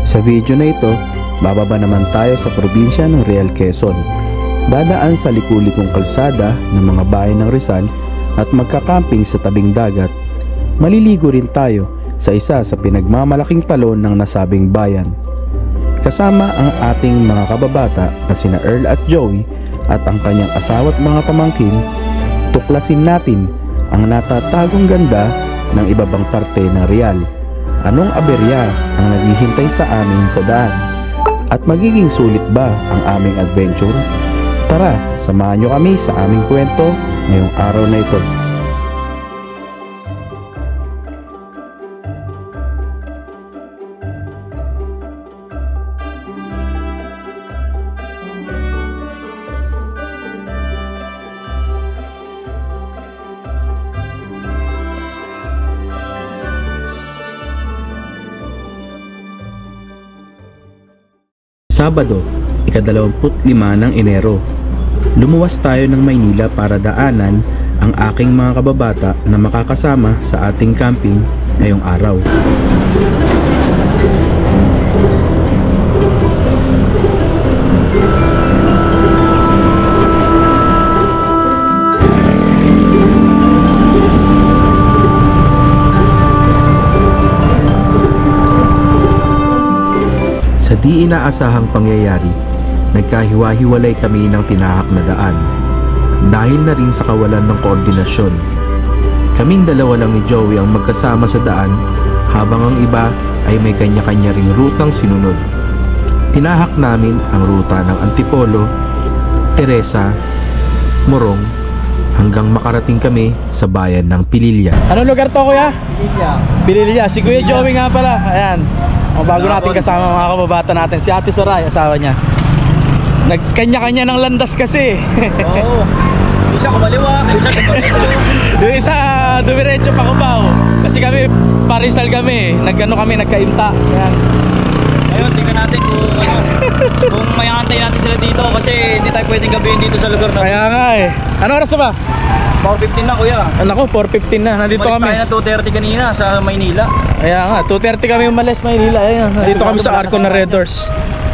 Sa video na ito, bababa naman tayo sa probinsya ng Real Quezon. Dadaan sa liku-likong kalsada ng mga bayan ng Rizal at magkakamping sa tabing dagat. Maliligo rin tayo sa isa sa pinagmamalaking talon ng nasabing bayan. Kasama ang ating mga kababata na sina Earl at Joey at ang kanyang asawa at mga pamangkin, tuklasin natin ang natatagong ganda ng iba pang parte ng Real. Anong aberya ang naghihintay sa amin sa daan? At magiging sulit ba ang aming adventure? Tara, samahan nyo kami sa aming kwento ngayong araw na ito. Sabado, ika-25 ng Enero. Lumuwas tayo ng Maynila para daanan ang aking mga kababata na makakasama sa ating camping ngayong araw. Sa di inaasahang pangyayari, nagkahiwa-hiwalay kami ng tinahak na daan dahil na rin sa kawalan ng koordinasyon. Kaming dalawa lang ni Joey ang magkasama sa daan habang ang iba ay may kanya-kanya ring rutang sinunod. Tinahak namin ang ruta ng Antipolo, Teresa, Morong hanggang makarating kami sa bayan ng Pililya. Anong lugar to, kuya? Pililya. Pililya. Si Kuya Joey nga pala. Ayan. O, bago natin kasama mga kababata natin, si Ate Saray, asawa niya. Nagkanya-kanya ng landas kasi. Oo. Isa kumaliwa, isa kumaliwa. Yung isa, dumiretso pa Cubao. Kasi kami, parisal kami. Nagkano kami, nagkaimta. Ayan. Ayun, tingnan natin kung mayantay natin sila dito kasi hindi tayo pwedeng gabihin dito sa lugar na. Kaya nga eh. Ano oras na ba? 4:15 na, kuya. Nako, 4:15 na. Nandito Umalis kami. tayo ng 2:30 kanina sa Maynila. Kaya nga, 2:30 kami umalis Maynila. Ayan, nandito kami sa Arco na Red Doors.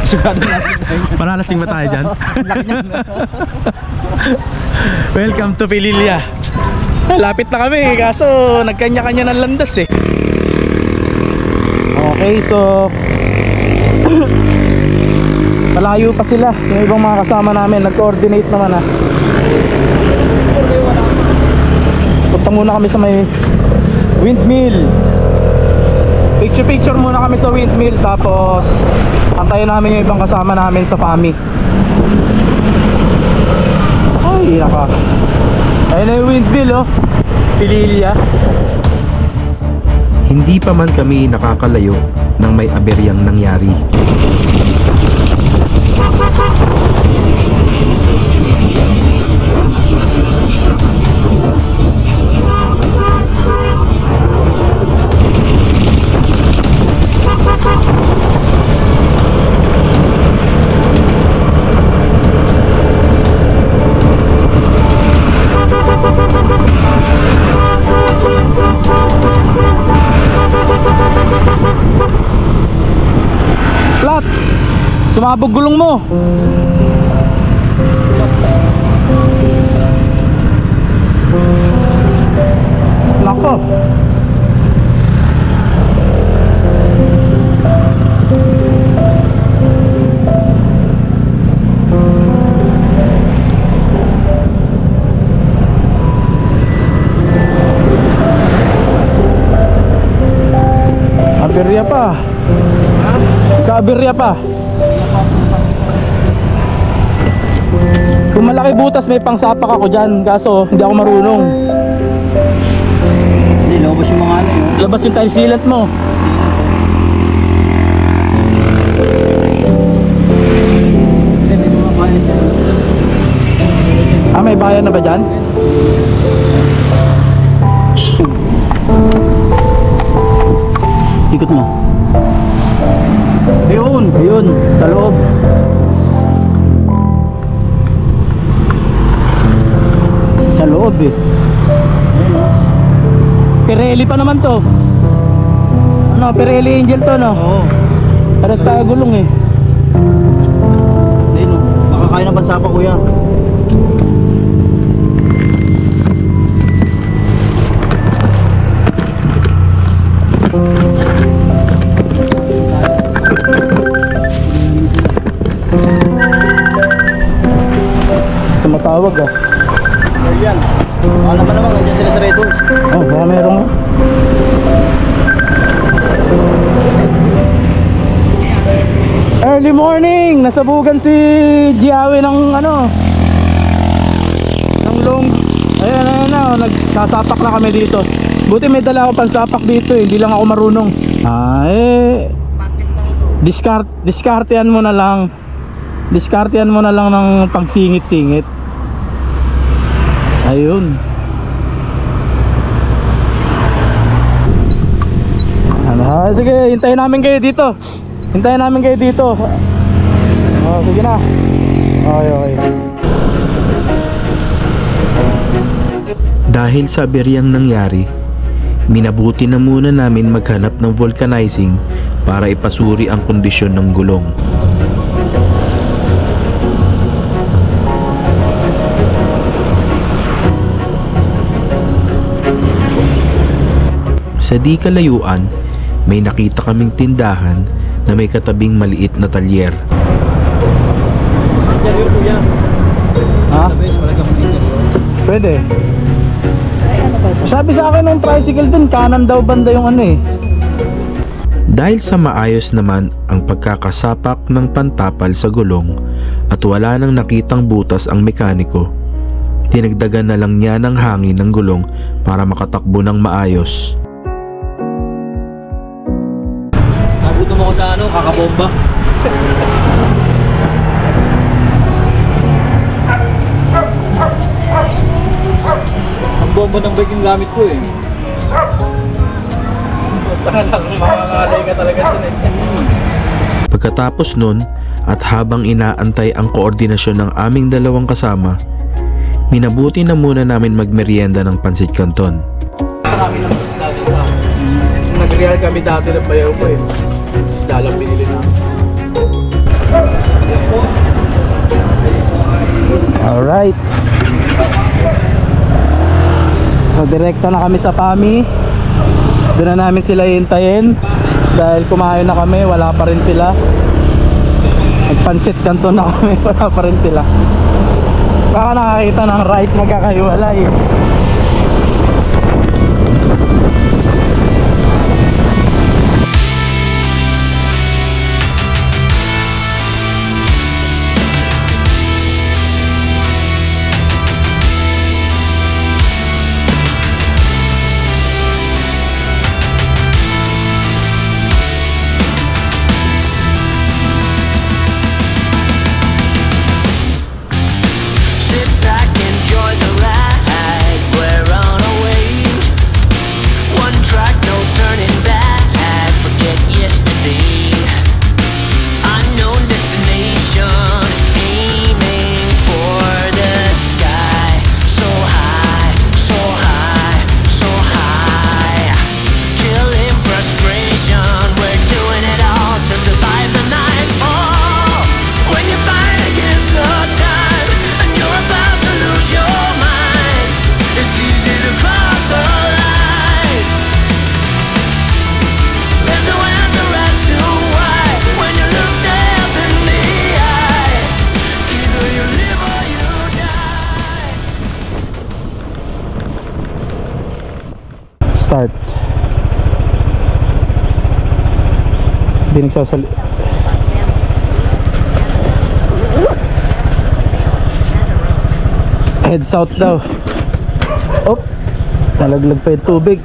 Sigurado natin tayo. Panalasing ba tayo dyan? Welcome to Pililya. Lapit na kami, kaso nagkanya-kanya ng landas eh. Okay, so malayo pa sila. Yung ibang mga kasama namin, nag-coordinate naman ah. Punta muna kami sa may windmill. Picture muna kami sa windmill, tapos antayin namin yung ibang kasama namin sa FAMI. Ay, naka. Ayun na yung windmill, oh. Pililya. Hindi pa man kami nakakalayo nang may aberyang nangyari. Plat, sumabog gulong mo. Nako. Aberya pa. Kaberya pa. Kung malaki butas may pangsapak ako dyan, kaso hindi ako marunong. Hindi, labas yung mga ano yun. Labas yung tile sealant mo. Hindi, may mga kain dyan. Ah, may bayan na ba dyan? Ikot mo. Ayun, sa loob. Sa loob eh. Pirelli pa naman to. Ano, Pirelli Angel to, no? Oo. Pares tayo gulong eh. Ayun o. Makakain ng pansapa kuya. Tumatawag ah. Ayan. Alam mo naman, nandiyan sila sa Red Horse. Oh, baka meron nga. Early morning! Nasabugan si Giawi ng ano, ng long. Ayan na, nagsasapak na kami dito. Buti may dala ako pansapak dito eh, hindi lang ako marunong. Diskartehan mo na lang. Diskartehan mo na lang ng pagsingit-singit. Ayun. Sige, hintayin namin kayo dito. Hintayin namin kayo dito. Oh, sige na. Okay. Dahil sa aberyang nangyari, minabuti na muna namin maghanap ng vulcanizing para ipasuri ang kondisyon ng gulong. Sa di kalayuan, may nakita kaming tindahan na may katabing maliit na talyer. Interior kuya. Ha? Best, wala kang interior. Pwede. Sabi sa akin ng tricycle dun, kanan daw banda yung ano eh. Dahil sa maayos naman ang pagkakasapak ng pantapal sa gulong at wala nang nakitang butas ang mekaniko, tinagdagan na lang niya ng hangin ng gulong para makatakbo ng maayos. Nagutom ako sa ano, kakabomba. Ang bomba ng bike yung gamit ko eh. Makakalay ka talaga dun eh. Pagkatapos nun at habang inaantay ang koordinasyon ng aming dalawang kasama, minabuti na muna namin magmerienda ng pansit canton. Marami ng isda dun sa nag-real kami dati ng bayaw ko eh. Isda lang binili namin. Alright. So direkta na kami sa PAMI. Doon na namin sila hintayin. Dahil kumain na kami, wala pa rin sila. Nagpansit canton na kami, wala pa rin sila. Baka nakakita ng rides magkakahiwalay. Sit back, enjoy the ride. We're on our way. One track, no turning back. Forget yesterday. Unknown destination, aiming for the sky. So high, so high, so high. Killing frustration. We're doing it all to survive the nightfall. When you fight against the time and you're about to lose your mind, it's easy to cross the line. There's no answer as to why when you look death in the eye. Either you live or you die. Start. Hindi nagsasali. Head south daw. Op. Nalaglag pa yung tubig.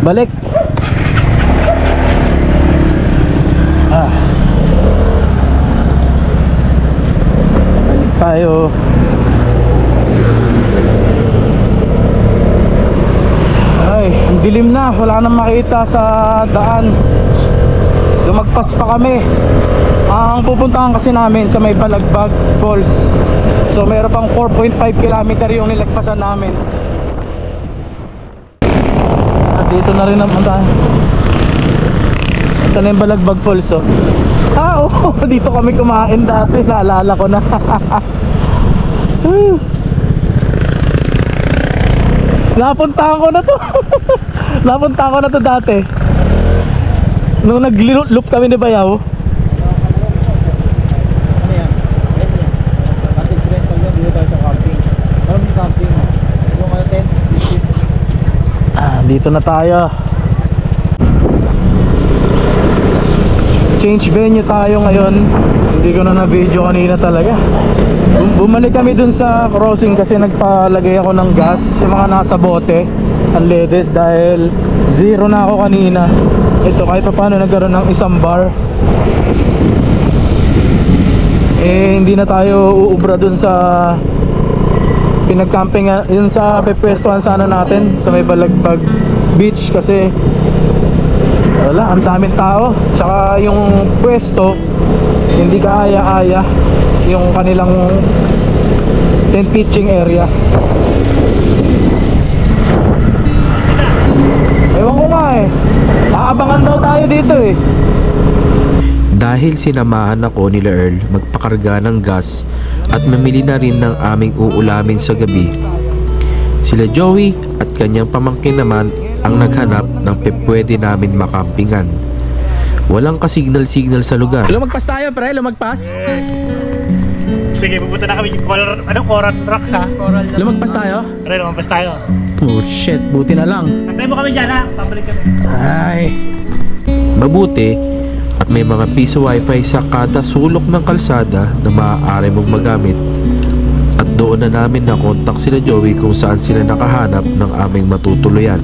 Balik. Balik tayo. Ay, ang dilim na. Wala wala nang makita sa daan. Lumagpas pa kami. Ang pupuntahan kasi namin sa may Balagbag Falls. So meron pang 4.5 km yung nilagpasan namin. At dito na rin naman tayo. Ito na yung Balagbag Falls, oh. Oo, dito kami kumain dati. Naalala ko na. Napuntahan ko na to. Napuntahan ko na to dati. Nung nag-loop kami ni Bayaw. Ano yan? Ating rental yun, dito tayo sa camping. Maraming camping. Yung ano tent, Dito na tayo. Change venue tayo ngayon. Hindi ko na na-video kanina talaga. Bumalik kami dun sa crossing kasi nagpalagay ako ng gas. Yung mga nasa bote unleaded dahil zero na ako kanina. Ito kahit pa paano nagkaroon ng isang bar. Hindi na tayo uubra dun sa pinag-camping, yun sa pepwestuhan sana natin sa may Balagbag Beach kasi wala, ang daming tao. Tsaka yung pwesto hindi kaaya-aya yung kanilang tent pitching area. Ewan ko nga eh, aabangan daw tayo dito eh. Dahil sinamahan ako nila Earl magpakarga ng gas at mamili na rin ng aming uulamin sa gabi, sila Joey at kanyang pamangkin naman ang naghanap ng pwede namin makampingan. Walang kasignal-signal sa lugar. Lumagpas tayo pre, lumagpas. Sige, pupunta na kami. Coral Rocks ha? Lumagpas tayo. Pre, lumagpas tayo. Oh shit, buti na lang. Antay mo kami dyan ha? Pabalik kami. Ay, Mabuti at may mga piso wifi sa kada sulok ng kalsada na maaari mong magamit. At doon na namin nakontak sila Joey kung saan sila nakahanap ng aming matutuluyan.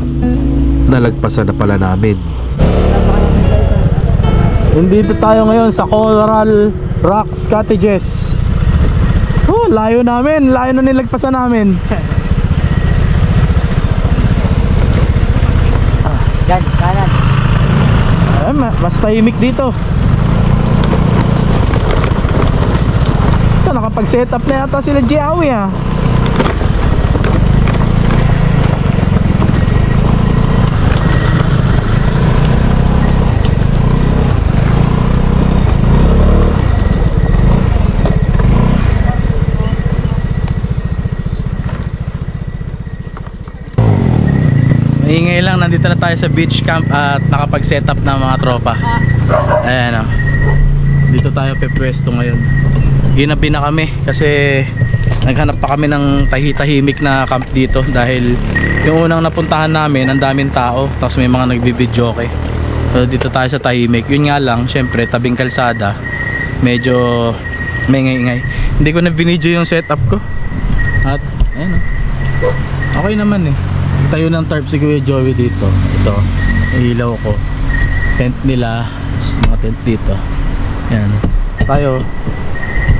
Nalagpasan na pala namin. Nandito tayo ngayon sa Coral Rocks Cottages. Oh, layo namin, layo na nilagpasan namin. Yan, kanan. Mas tahimik dito. Ito, nakapag-set up na yata sila Jiawi ah. Ingay lang, nandito na tayo sa beach camp at nakapag-set up ng mga tropa. Ayan o. Dito tayo pepwesto ngayon. Ginabi na kami kasi naghanap pa kami ng tahimik na camp dito dahil yung unang napuntahan namin ang daming tao tapos may mga nagbibidyoke. So dito tayo sa tahimik. Yun nga lang, syempre tabing kalsada, medyo may ingay-ingay. Hindi ko na binidyo yung setup ko. At ayan o. Okay naman eh. Tayo ng tarp si Kuya Joey dito. Ito, ilaw ko. Tent nila, mga tent dito. Yan. Tayo,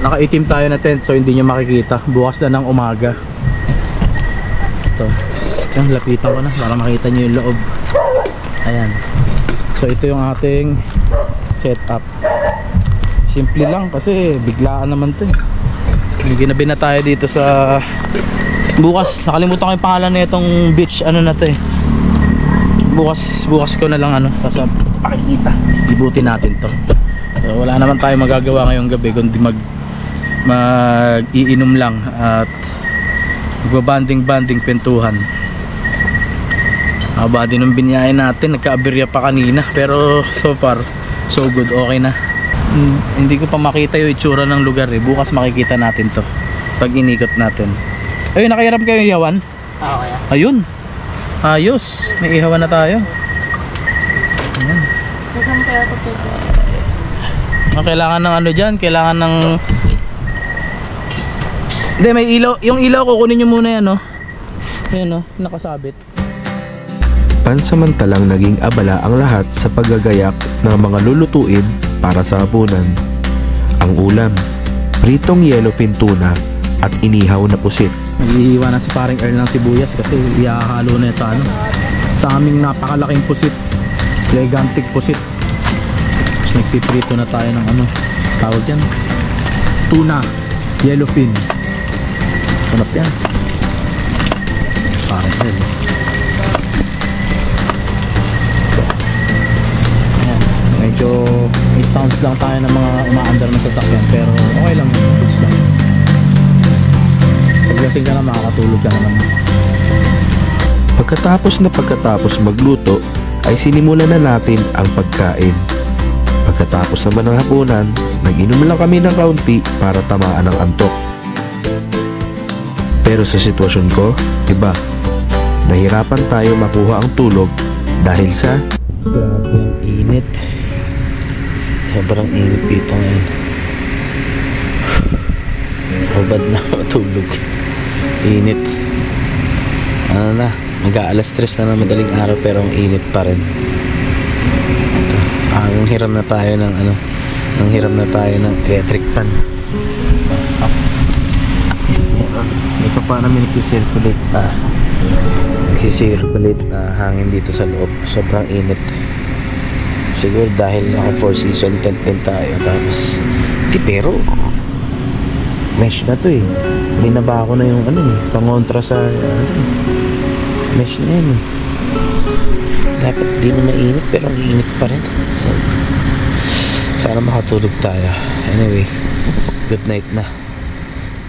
nakaitim tayo na tent so hindi nyo makikita. Bukas na ng umaga. Ito. Yan, lapitan ko na para makita nyo yung loob. Ayan. So ito yung ating setup. Simple lang kasi biglaan naman to eh. Ginabi na tayo dito sa bukas, nakalimutan ko yung pangalan na itong beach, ano na to eh. Bukas ko na lang ano, kasi pakikita. Ibuti natin to. So, wala naman tayo magagawa ngayong gabi kundi mag-iinom lang at magbabanding pentuhan. Aba din ng binyahe natin, nagka-aberya pa kanina pero so far so good, okay na. Hindi ko pa makita yung itsura ng lugar eh. Bukas makikita natin to pag inikot natin. Ayun, nakahiram kayo yung ihawan? Okay. Ayun. Ayos. May ihawan na tayo. Ayan. Saan kaya ito? Kailangan ng ano dyan? Kailangan ng... Hindi, may ilaw. Yung ilaw kukunin nyo muna yan, no? Ayan, no? Nakasabit. Pansamantalang naging abala ang lahat sa paggagayak ng mga lulutuin para sa hapunan. Ang ulam, pritong yellowfin tuna at inihaw na pusit. Nag-iiwan na si paring Earl ng sibuyas kasi ihahalo na sa ano, sa aming napakalaking pusit, gigantic pusit. Tapos nagpiprito na tayo ng ano tawag yan, tuna yellowfin. Sarap yan, parang hell. Ayan, medyo may sounds lang tayo ng mga umaandar na sasakyan, pero okay lang yun, goods lang. Paglasing ka na, makakatulog ka naman. Pagkatapos magluto ay sinimulan na natin ang pagkain. Pagkatapos naman ng hapunan, nag-inom lang kami ng kaunti para tamaan ang antok. Pero sa sitwasyon ko, iba. Nahirapan tayo makuha ang tulog dahil sa Grabe ang init. Sobrang init dito ngayon. Hubad na matulog. Init. Ano na, mag-aalas 3 na ng madaling araw pero ang init pa rin. Ito, ang hiram na tayo ng ano, ang hiram na tayo ng electric fan. Ito pa namin nagsisirculate na hangin dito sa loob. Sobrang init. Siguro dahil naka 4 season tent din tayo. Tapos pero mesh na to eh. Binaba ko na yung ano eh, pangontra sa mesh na yun eh. Dapat di na mainit pero ang init pa rin. So sana makatulog tayo. Anyway, good night na.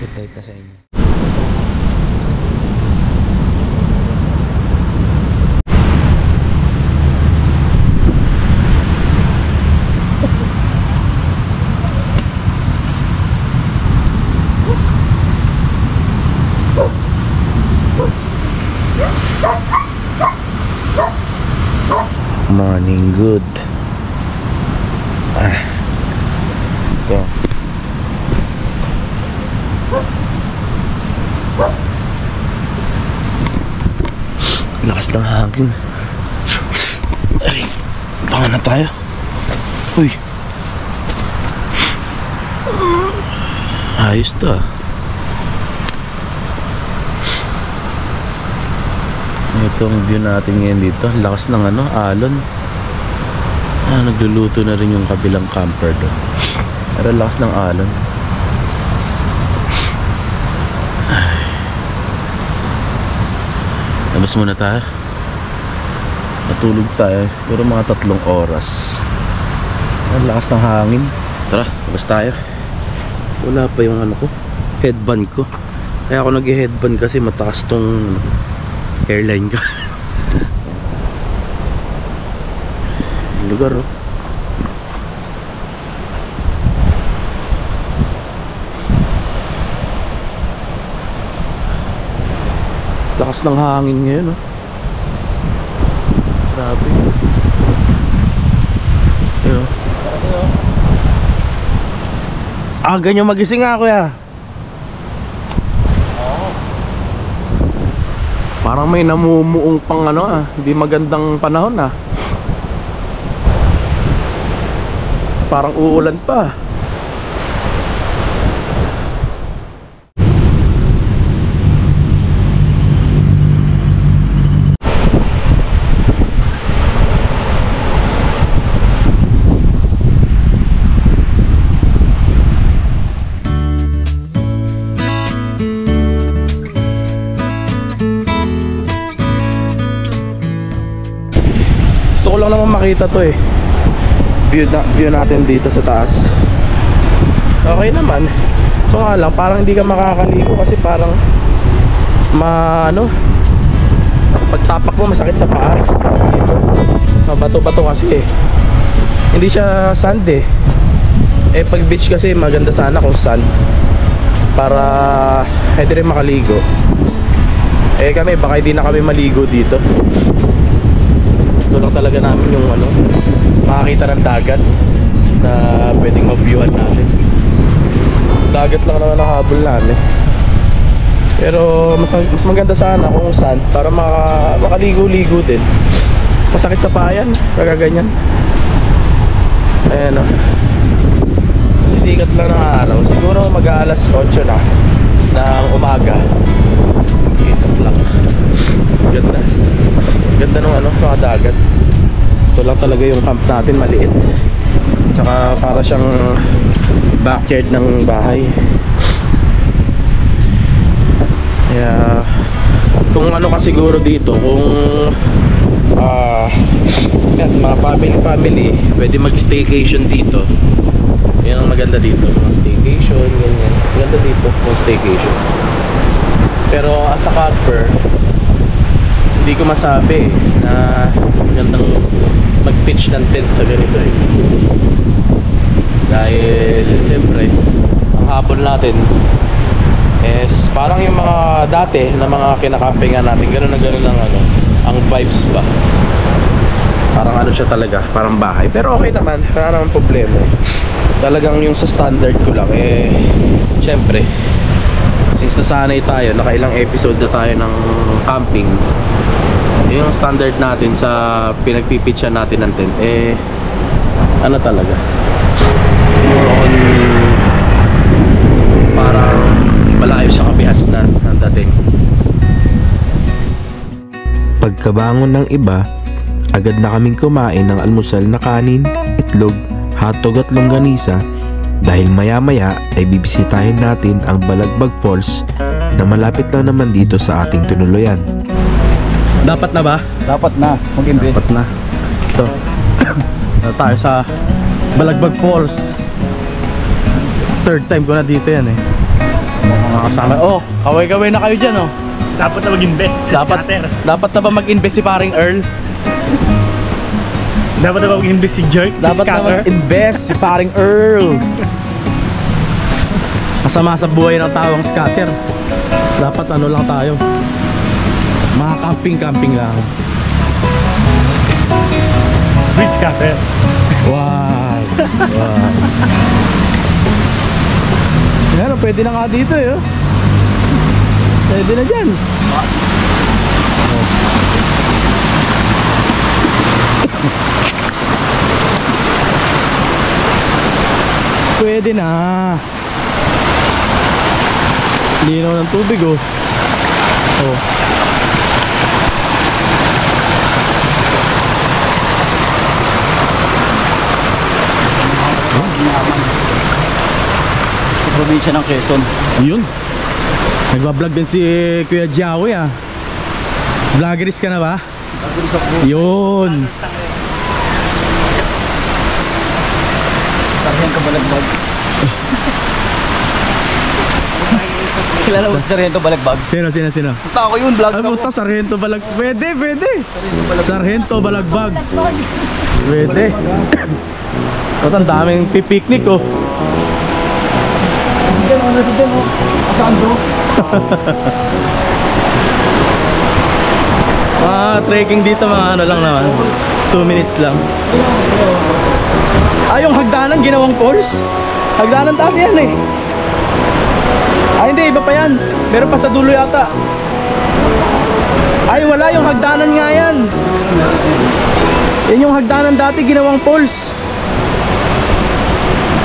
Good night na sa inyo. Morning good. Ito. Lakas ng hangin. Ay, bangon na tayo. Uy. Ayos to ah. Itong view natin ngayon dito, lakas ng ano, alon. Nagluluto na rin yung kabilang camper doon. Pero lakas ng alon. Labas muna tayo. Natulog tayo, siguro mga 3 oras. Ang lakas ng hangin. Tara, labas tayo. Wala pa yung ano ko, headband ko. Kaya ako nag-headband kasi matakas tong airline ka. Lugar oh. Lakas ng hangin ngayon oh. Grabe. Ayun. Ganyan magising nga kuya. Parang may namumuong pang ano hindi magandang panahon Parang uulan pa. Gusto ko lang naman makita to eh. View natin dito sa taas. Okay naman. So nga lang, parang hindi ka makakaligo kasi parang pagtapak mo masakit sa paa. Bato-bato kasi eh. Hindi siya sand eh. Pag beach kasi maganda sana kung sand para hindi rin makaligo. Kami baka hindi na kami maligo dito. Ito lang talaga namin yung makakita ng dagat na pwedeng ma-viewhan natin. Dagat lang naman ang habol namin. Pero mas maganda sana kung saan para makaligo-ligo din. Masakit sa payan, kagaganyan. Ayan o. Sisikat lang ng araw. Siguro mag-aalas 8 na ng umaga. Ikat lang. Ganda. Ganda ng ano, dagat. Ito lang talaga yung camp natin, maliit. Tsaka para siyang backyard ng bahay. Kaya kung ano ka siguro dito, kung yan, mga family pwede mag staycation dito. Yan ang maganda dito, mga staycation, ganyan. Maganda dito kung staycation. Pero as a camper, hindi ko masabi na magandang mag-pitch ng tent sa ganito eh. Dahil siyempre ang hapon natin is parang yung mga dati na mga kinakampingan natin, gano'n na gano'n lang ano, ang vibes ba. Parang ano siya talaga, parang bahay. Pero okay naman, wala naman problema. Talagang yung sa standard ko lang eh, siyempre since nasanay tayo, nakailang episode na tayo ng camping, yung standard natin sa pinagpipitchan natin ng tent eh ano talaga, more on parang malayo sa kabihas na ang dating. Pagkabangon ng iba, agad na kaming kumain ng almusal na kanin, itlog, hotdog at longganisa dahil maya-maya ay bibisitahin natin ang Balagbag Falls na malapit lang naman dito sa ating tinuluyan. Dapat na ba? Dapat na, mag-invest. Dapat na. Ito. Tayo sa Balagbag Falls. Third time ko na dito yan eh. Mga kasama. Oh, kaway-kaway na kayo dyan oh. Dapat na mag-invest sa scatter. Dapat na ba mag-invest si paring Earl? Dapat na ba mag-invest si Jerk? Dapat na mag-invest si paring Earl. Masama sa buhay ng tawang scatter. Dapat ano lang tayo, mga camping lang. Bridge scatter. Wow. Wow. Yan, pwede na nga dito eh. Pwede na dyan. Pwede na. Linaw ng tubig oh. Oh. Probinsya ng Quezon. Yun. Nagbablog din si Kuya Jiawi ah. Vloggerist ka na ba? Yun. Sargento Balagbag. Kilala mo si Sargento Balagbag? Sino? Punta ako yung vlog Ay ko. puta, Sargento Balagbag. Pwede. Sargento Balagbag. Pwede. Ito ang daming pipiknik oh. Trekking dito mga ano lang naman, 2 minutes lang. Yung hagdanan ginawang course. Hagdanan dati yan eh. Hindi, iba pa yan. Meron pa sa dulo yata. Wala, yung hagdanan nga yan. Yan yung hagdanan dati ginawang poles.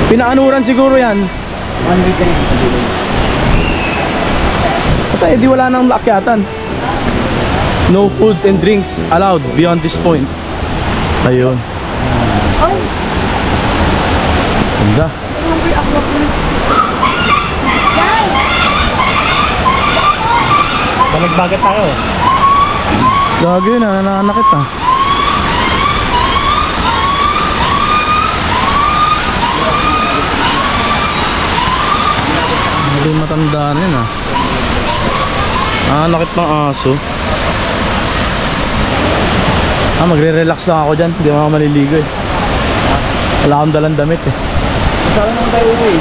Pinaanuran siguro yan. Di wala nang akyatan. No food and drinks allowed beyond this point. Ayun. Ganda. Balagbagat tayo. Gagi yun, nananakit ah. Hindi matandaan yun ah. Nakit ng aso. Magre-relax lang ako dyan. Hindi ako maliligo eh. Wala akong dalang damit eh. Saan naman tayo uwi?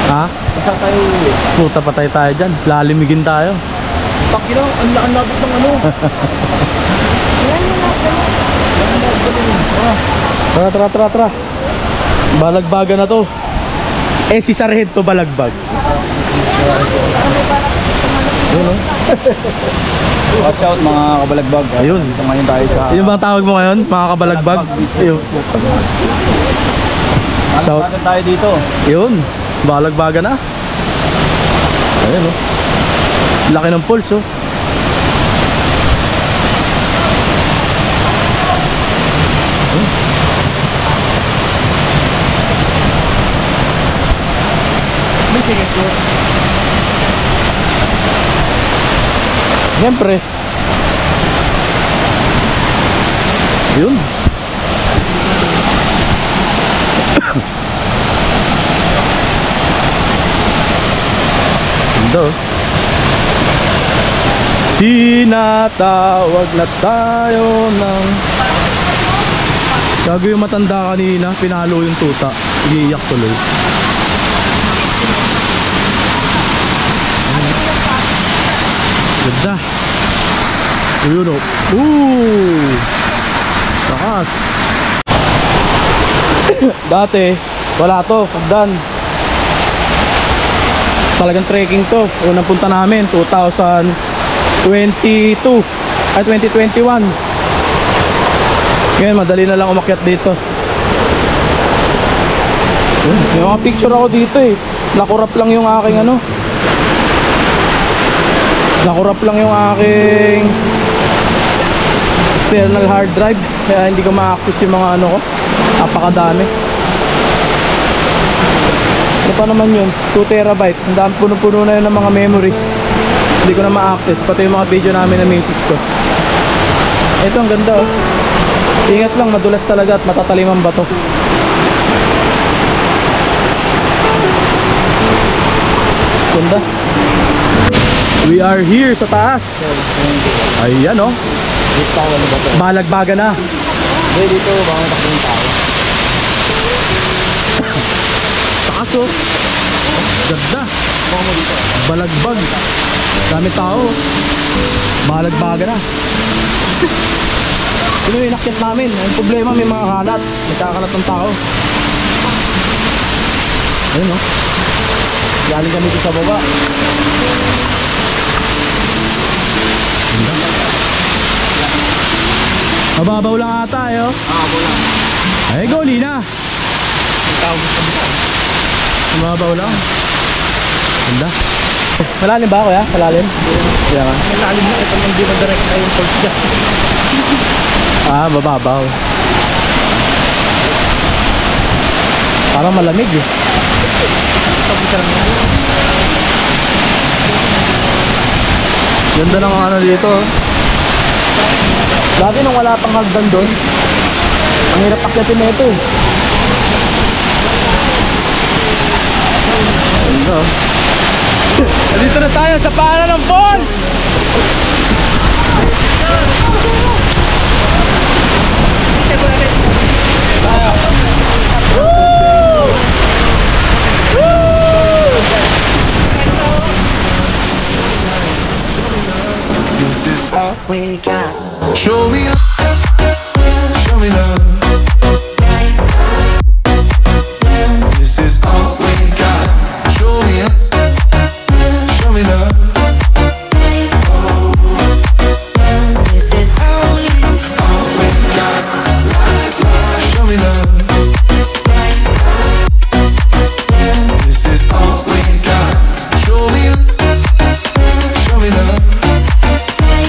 Ha? Saan tayo uwi? Puta, patay tayo dyan. Lalimigin tayo. Pakino, ang labot ng ano. Tara. Balagbagan na to. Si Sargento Balagbag. Yun oh. Watch out mga kabalagbag. Ayun. Ito ngayon tayo sa... Yung bang tawag mo ngayon, mga kabalagbag? Ayun. Shout. Balagbagan tayo dito. Yun. Balagbagan na. Ayun oh. Laki ng pulse oh. Sige po. Siyempre. Yun. Ganda. Tinatawag na tayo ng... Gago yung matanda kanina, pinalo yung tuta. Iiyak tuloy. Ganda. Ayun o. Takas. Dati, wala to. Pagdan. Talagang trekking to. Unang punta namin, 2022 at 2021. Ngayon, madali na lang umakyat dito. May mga picture ako dito eh. Nakurap lang yung aking ano. Nakurap lang yung aking external hard drive. Kaya hindi ko ma-access yung mga ano ko. Napakadami. Ano pa naman yun? 2 terabyte. Ang dami, puno-puno na yun ng mga memories. Hindi ko na ma-access. Pati yung mga video namin na misis ko. Ito, ang ganda oh. Ingat lang, madulas talaga at matatalim ang bato. Ganda. We are here sa taas. Ayan oh. Balagbaga na. Dito, baka takong tao. Taas oh. Ganda. Balagbag. Dami tao. Balagbaga na. Ito yung inakyat namin. Ang problema, may mga kalat. May kakalat ng tao. Ayun o. Galing kami dito sa baba. Mababaw lang ata eh o. Mababaw lang. Ay, go Lina. Ang tao gusto mo. Mababaw lang. Ganda. Malalim ba kuya? Malalim? Kaya nga. Malalim na ito nang di ma-direct na yung pulse dyan. Ah, mababaw. Parang malamig eh. Ganda ng ano dito. Dati nung wala pang hagdan doon, ang hirap akyatin na ito eh. Ganda. Dito na tayo sa paanan ng falls! This is all we got. Show me love. Show me love. This is all we got. Show me love. Show me love. This is all we got. Show me love. This is all we got. Show me love. Show me love.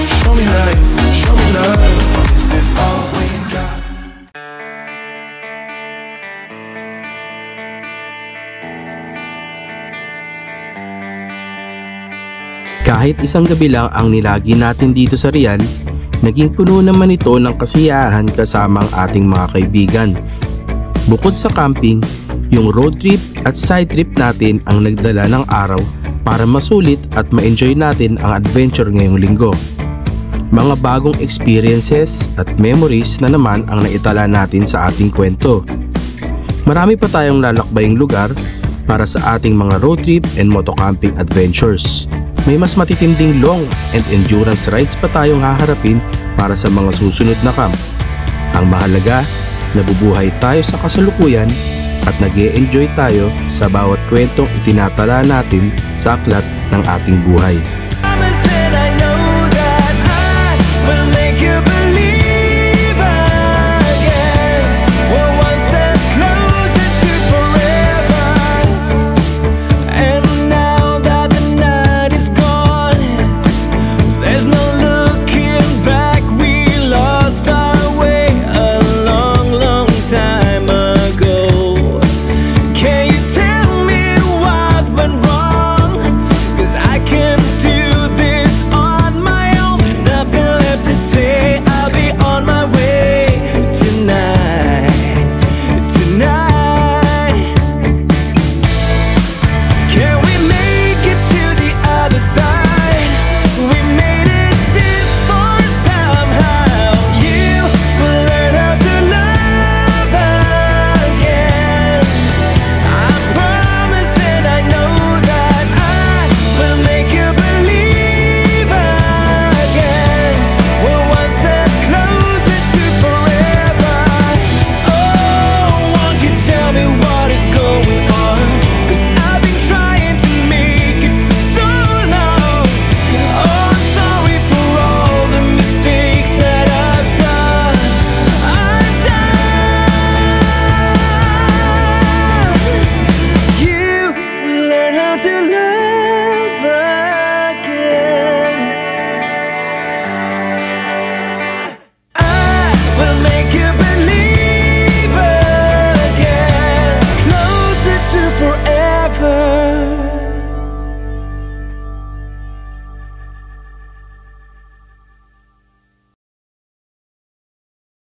Show me life. Show me love. This is all we got. Kahit isang gabi lang ang nilagi natin dito sa Rial, naging puno naman ito ng kasiyahan kasama ang ating mga kaibigan. Bukod sa camping, yung road trip at side trip natin ang nagdala ng araw para masulit at ma-enjoy natin ang adventure ngayong linggo. Mga bagong experiences at memories na naman ang naitala natin sa ating kwento. Marami pa tayong lalakbaying lugar para sa ating mga road trip and motocamping adventures. May mas matitinding long and endurance rides pa tayong haharapin para sa mga susunod na camp. Ang mahalaga, nabubuhay tayo sa kasalukuyan at nag-e-enjoy tayo sa bawat kwentong itinatala natin sa aklat ng ating buhay. promise, and I know that I will make you